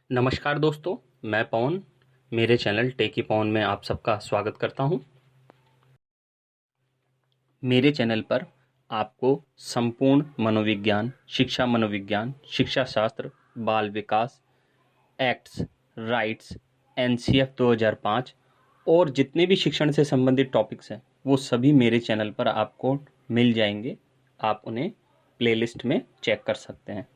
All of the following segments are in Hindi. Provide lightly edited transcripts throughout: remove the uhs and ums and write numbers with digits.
नमस्कार दोस्तों, मैं पवन मेरे चैनल टेकी पवन में आप सबका स्वागत करता हूं। मेरे चैनल पर आपको संपूर्ण मनोविज्ञान, शिक्षा शास्त्र, बाल विकास, एक्ट्स, राइट्स, एनसीएफ 2005 और जितने भी शिक्षण से संबंधित टॉपिक्स हैं वो सभी मेरे चैनल पर आपको मिल जाएंगे। आप उन्हें प्लेलिस्ट में चेक कर सकते हैं।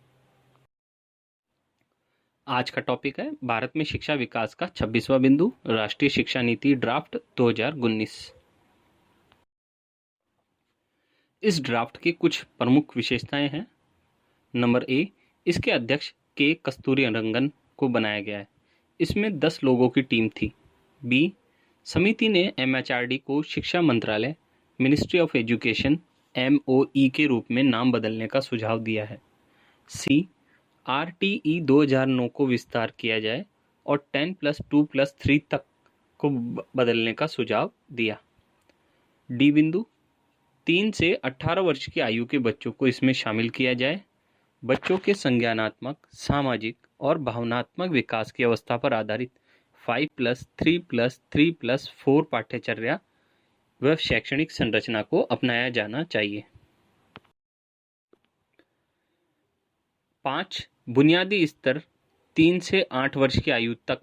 आज का टॉपिक है भारत में शिक्षा विकास का 26वां बिंदु, राष्ट्रीय शिक्षा नीति ड्राफ्ट 2019। इस ड्राफ्ट की कुछ प्रमुख विशेषताएं हैं। नंबर ए, इसके अध्यक्ष के कस्तूरीरंगन को बनाया गया है। इसमें 10 लोगों की टीम थी। बी, समिति ने एमएचआरडी को शिक्षा मंत्रालय, मिनिस्ट्री ऑफ एजुकेशन, एमओई के रूप में नाम बदलने का सुझाव दिया है। सी, आरटीई 2009 को विस्तार किया जाए और 10+2+3 तक को बदलने का सुझाव दिया। डी बिंदु, 3 से 18 वर्ष की आयु के बच्चों को इसमें शामिल किया जाए। बच्चों के संज्ञानात्मक, सामाजिक और भावनात्मक विकास की अवस्था पर आधारित 5+3+3+4 पाठ्यचर्या व शैक्षणिक संरचना को अपनाया जाना चाहिए। 5, बुनियादी स्तर 3 से 8 वर्ष की आयु तक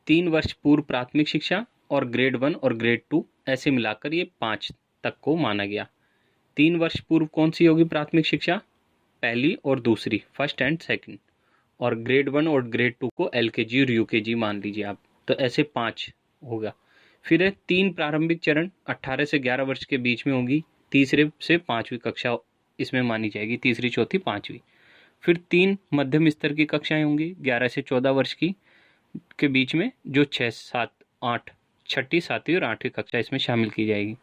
3 वर्ष पूर्व प्राथमिक शिक्षा और ग्रेड 1 और ग्रेड 2 ऐसे मिलाकर ये 5 तक को माना गया। 3 वर्ष पूर्व कौन सी होगी प्राथमिक शिक्षा? पहली और दूसरी, फर्स्ट एंड सेकंड। और ग्रेड 1 और ग्रेड 2 को एलकेजी और यूकेजी मान लीजिए आप। तो ऐसे 5 होगा। फिर है 3 प्रारंभिक चरण 18 से 11 वर्ष के बीच में होगी। तीसरे से 5वीं कक्षा इसमें मानी जाएगी, तीसरी, चौथी, 5वीं। फिर 3 मध्यम स्तर की कक्षाएं होंगी 11 से 14 वर्ष की के बीच में, जो 6, 7, 8, छठी, 7वीं और 8वीं कक्षा इसमें शामिल की जाएगी।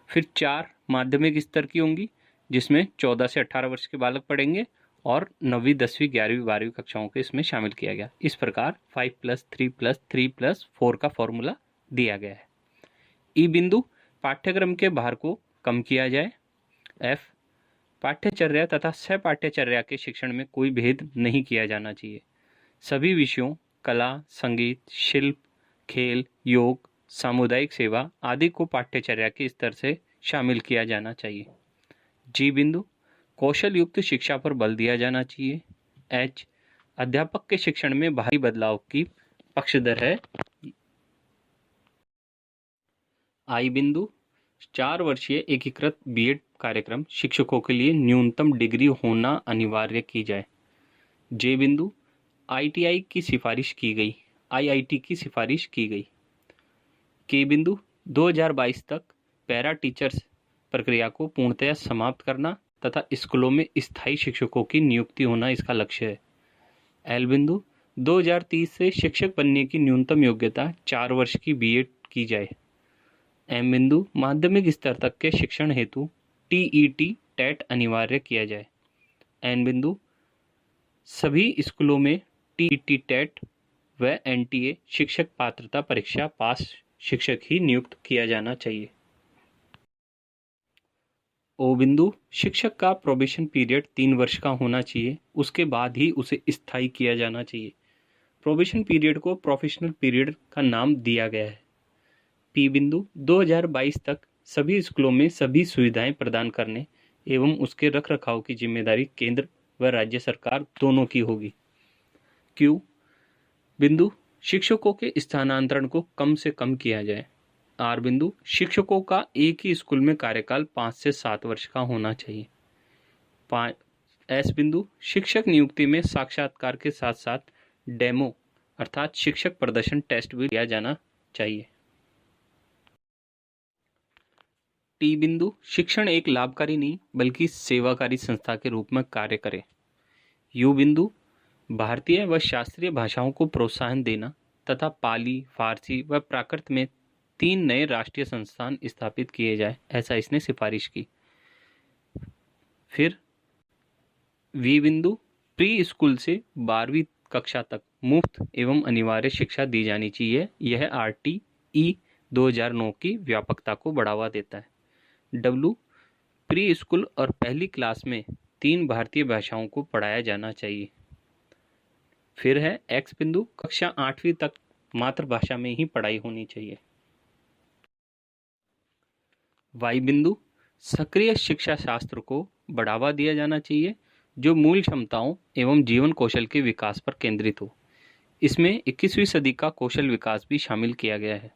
फिर 4 माध्यमिक स्तर की होंगी जिसमें 14 से 18 वर्ष के बालक पढ़ेंगे और 9वीं, 10वीं, 11वीं, 12वीं कक्षाओं को इसमें शामिल किया गया। इस प्रकार 5+3+3+4 का फॉर्मूला दिया गया है। ई बिंदु, पाठ्यक्रम के भार को कम किया जाए। एफ, पाठ्यचर्या तथा सह पाठ्यचर्या के शिक्षण में कोई भेद नहीं किया जाना चाहिए। सभी विषयों, कला, संगीत, शिल्प, खेल, योग, सामुदायिक सेवा आदि को पाठ्यचर्या के स्तर से शामिल किया जाना चाहिए। जी बिंदु, कौशल युक्त शिक्षा पर बल दिया जाना चाहिए। एच, अध्यापक के शिक्षण में भारी बदलाव की पक्षधर है। आई बिंदु, 4 वर्षीय एकीकृत बीएड कार्यक्रम शिक्षकों के लिए न्यूनतम डिग्री होना अनिवार्य की जाए। जे बिंदु, आईटीआई की सिफारिश की गई, आईआईटी की सिफारिश की गई। के बिंदु, 2022 तक पैरा टीचर्स प्रक्रिया को पूर्णतया समाप्त करना तथा स्कूलों में स्थायी शिक्षकों की नियुक्ति होना इसका लक्ष्य है। एल बिंदु, 2030 से शिक्षक बनने की न्यूनतम योग्यता 4 वर्ष की बीएड की जाए। एम बिंदु, माध्यमिक स्तर तक के शिक्षण हेतु टीईटी टेट अनिवार्य किया जाए। एन बिंदु, सभी स्कूलों में टीईटी टेट व एनटीए शिक्षक पात्रता परीक्षा पास शिक्षक ही नियुक्त किया जाना चाहिए। ओ बिंदु, शिक्षक का प्रोबेशन पीरियड 3 वर्ष का होना चाहिए, उसके बाद ही उसे स्थायी किया जाना चाहिए। प्रोबेशन पीरियड को प्रोफेशनल पीरियड का नाम दिया गया है। पी बिंदु, 2022 तक सभी स्कूलों में सभी सुविधाएं प्रदान करने एवं उसके रखरखाव की जिम्मेदारी केंद्र व राज्य सरकार दोनों की होगी। क्यू बिंदु, शिक्षकों के स्थानांतरण को कम से कम किया जाए। आर बिंदु, शिक्षकों का एक ही स्कूल में कार्यकाल 5 से 7 वर्ष का होना चाहिए। एस बिंदु, शिक्षक नियुक्ति में साक्षात्कार के साथ साथ डेमो अर्थात शिक्षक प्रदर्शन टेस्ट भी लिया जाना चाहिए। टी बिंदु, शिक्षण एक लाभकारी नहीं बल्कि सेवाकारी संस्था के रूप में कार्य करे। यू बिंदु, भारतीय व शास्त्रीय भाषाओं को प्रोत्साहन देना तथा पाली, फारसी व प्राकृत में 3 नए राष्ट्रीय संस्थान स्थापित किए जाए, ऐसा इसने सिफारिश की। फिर वी बिंदु, प्री स्कूल से 12वीं कक्षा तक मुफ्त एवं अनिवार्य शिक्षा दी जानी चाहिए। यह आरटीई 2009 की व्यापकता को बढ़ावा देता है। डब्लू, प्री स्कूल और पहली क्लास में 3 भारतीय भाषाओं को पढ़ाया जाना चाहिए। फिर है एक्स बिंदु, कक्षा 8वीं तक मातृभाषा में ही पढ़ाई होनी चाहिए। वाई बिंदु, सक्रिय शिक्षा शास्त्र को बढ़ावा दिया जाना चाहिए जो मूल क्षमताओं एवं जीवन कौशल के विकास पर केंद्रित हो। इसमें 21वीं सदी का कौशल विकास भी शामिल किया गया है।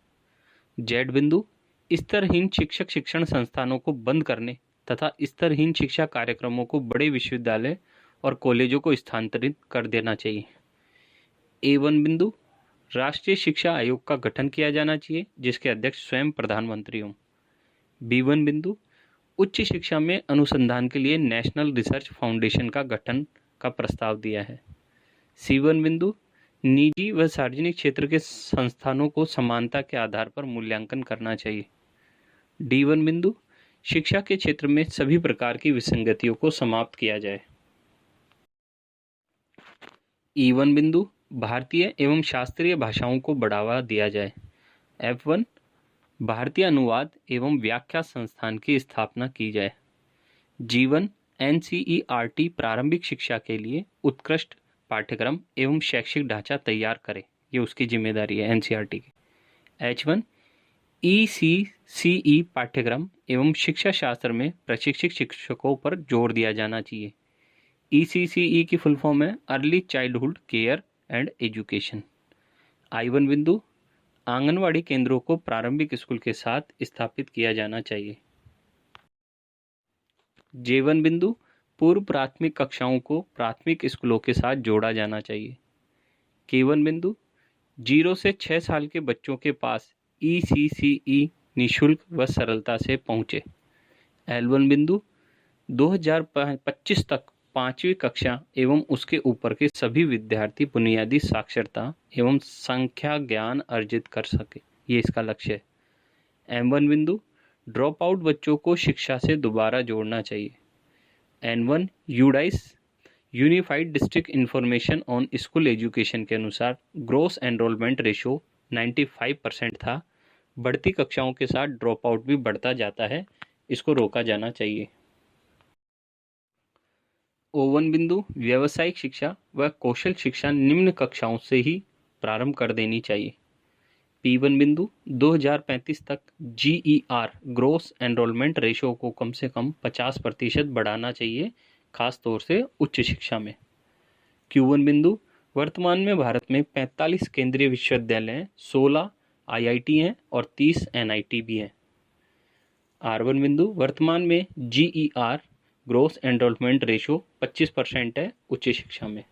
जेड बिंदु, स्तरहीन शिक्षक शिक्षण संस्थानों को बंद करने तथा स्तरहीन शिक्षा कार्यक्रमों को बड़े विश्वविद्यालय और कॉलेजों को स्थानांतरित कर देना चाहिए। A1 बिंदु, राष्ट्रीय शिक्षा आयोग का गठन किया जाना चाहिए जिसके अध्यक्ष स्वयं प्रधानमंत्री हों। B1 बिंदु, उच्च शिक्षा में अनुसंधान के लिए नेशनल रिसर्च फाउंडेशन का गठन का प्रस्ताव दिया है। C1 बिंदु, निजी व सार्वजनिक क्षेत्र के संस्थानों को समानता के आधार पर मूल्यांकन करना चाहिए। D1 बिंदु, शिक्षा के क्षेत्र में सभी प्रकार की विसंगतियों को समाप्त किया जाए। E1 बिंदु, भारतीय एवं शास्त्रीय भाषाओं को बढ़ावा दिया जाए। F1, भारतीय अनुवाद एवं व्याख्या संस्थान की स्थापना की जाए। G1, NCERT प्रारंभिक शिक्षा के लिए उत्कृष्ट पाठ्यक्रम एवं शैक्षिक ढांचा तैयार करे, ये उसकी जिम्मेदारी है NCERT की। H1, ECCE पाठ्यक्रम एवं शिक्षा शास्त्र में प्रशिक्षित शिक्षकों पर जोर दिया जाना चाहिए। ECCE की फुल फॉर्म है early childhood care and education. I1 बिंदु, आंगनवाड़ी केंद्रों को प्रारंभिक स्कूल के साथ स्थापित किया जाना चाहिए। J1 बिंदु, पूर्व प्राथमिक कक्षाओं को प्राथमिक स्कूलों के साथ जोड़ा जाना चाहिए। K1 बिंदु, 0 से 6 साल के बच्चों के पास ECCE निःशुल्क व सरलता से पहुंचे। L1 बिंदु, 2025 तक 5वीं कक्षा एवं उसके ऊपर के सभी विद्यार्थी बुनियादी साक्षरता एवं संख्या ज्ञान अर्जित कर सके, ये इसका लक्ष्य है। M1 बिंदु, ड्रॉप आउट बच्चों को शिक्षा से दोबारा जोड़ना चाहिए। N1 UDISE unified district information on school education के अनुसार ग्रोस एनरोलमेंट रेशो 95% था। बढ़ती कक्षाओं के साथ ड्रॉप आउट भी बढ़ता जाता है, इसको रोका जाना चाहिए। O1 बिंदु, व्यावसायिक शिक्षा व कौशल शिक्षा निम्न कक्षाओं से ही प्रारंभ कर देनी चाहिए। P1 बिंदु, 2035 तक GER ग्रोस एनरोलमेंट रेशो को कम से कम 50% बढ़ाना चाहिए, खास तौर से उच्च शिक्षा में। Q1 बिंदु, वर्तमान में भारत में 45 केंद्रीय विश्वविद्यालय हैं, 16 IIT हैं और 30 NIT भी हैं। R1 बिंदु, वर्तमान में GER ग्रोस एनरोलमेंट रेशो 25% है उच्च शिक्षा में।